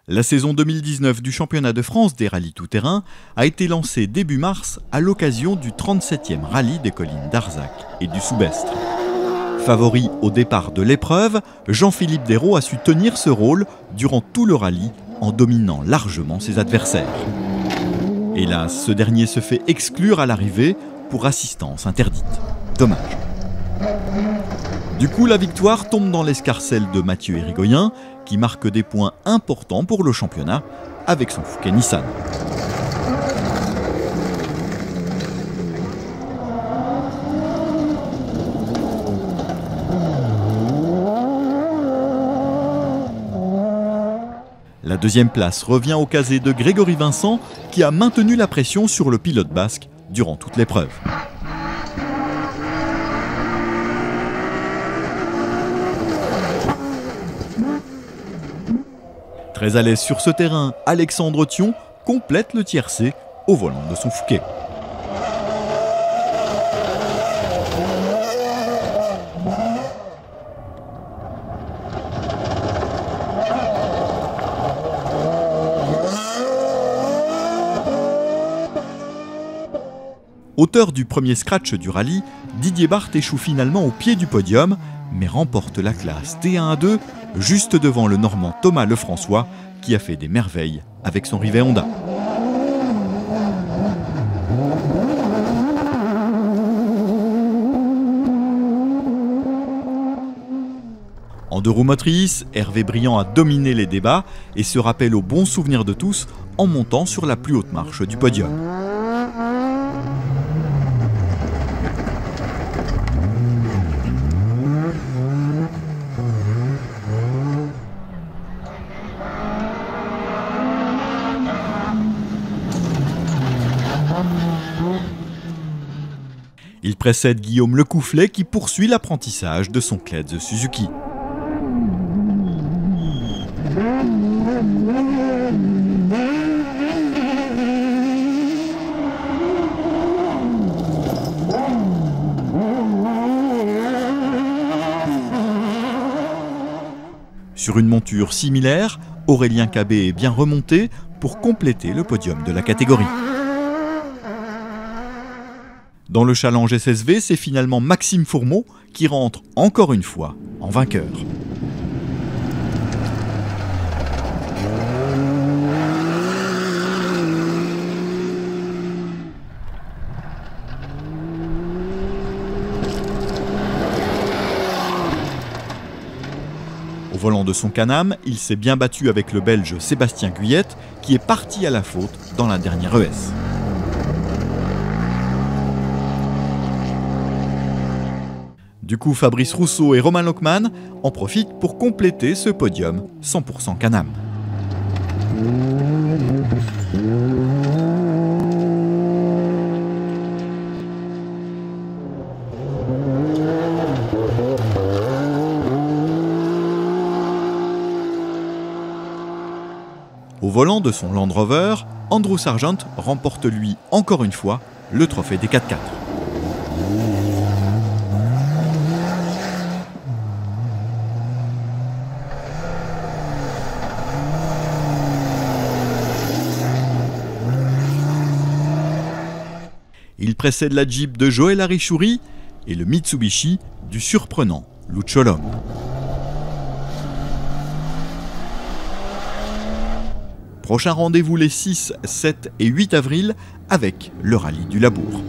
La saison 2019 du championnat de France des rallyes tout-terrain a été lancée début mars à l'occasion du 37e rallye des collines d'Arzac et du Soubestre. Favori au départ de l'épreuve, Jean-Philippe Desraux a su tenir ce rôle durant tout le rallye en dominant largement ses adversaires. Hélas, ce dernier se fait exclure à l'arrivée pour assistance interdite. Dommage. Du coup, la victoire tombe dans l'escarcelle de Mathieu Irigoyen, qui marque des points importants pour le championnat avec son Fouquet Nissan. La deuxième place revient au casé de Grégory Vincent, qui a maintenu la pression sur le pilote basque durant toute l'épreuve. Très à l'aise sur ce terrain, Alexandre Thion complète le tiercé au volant de son Fouquet. Auteur du premier scratch du rallye, Didier Barthes échoue finalement au pied du podium, mais remporte la classe T1-A2 juste devant le Normand Thomas Lefrançois, qui a fait des merveilles avec son Rivet Honda. En deux roues motrices, Hervé Briand a dominé les débats et se rappelle au bon souvenir de tous en montant sur la plus haute marche du podium. Il précède Guillaume Lecoufflet qui poursuit l'apprentissage de son Cléz Suzuki. Sur une monture similaire, Aurélien Cabé est bien remonté pour compléter le podium de la catégorie. Dans le challenge SSV, c'est finalement Maxime Fourmeau qui rentre encore une fois en vainqueur. Au volant de son Can-Am, il s'est bien battu avec le Belge Sébastien Guyette qui est parti à la faute dans la dernière ES. Du coup, Fabrice Rousseau et Romain Lockman en profitent pour compléter ce podium 100% Can-Am. Au volant de son Land Rover, Andrew Sargent remporte lui encore une fois le trophée des 4x4. Il précède la Jeep de Joël Arichouri et le Mitsubishi du surprenant Lucholom. Prochain rendez-vous les 6, 7 et 8 avril avec le rallye du Labour.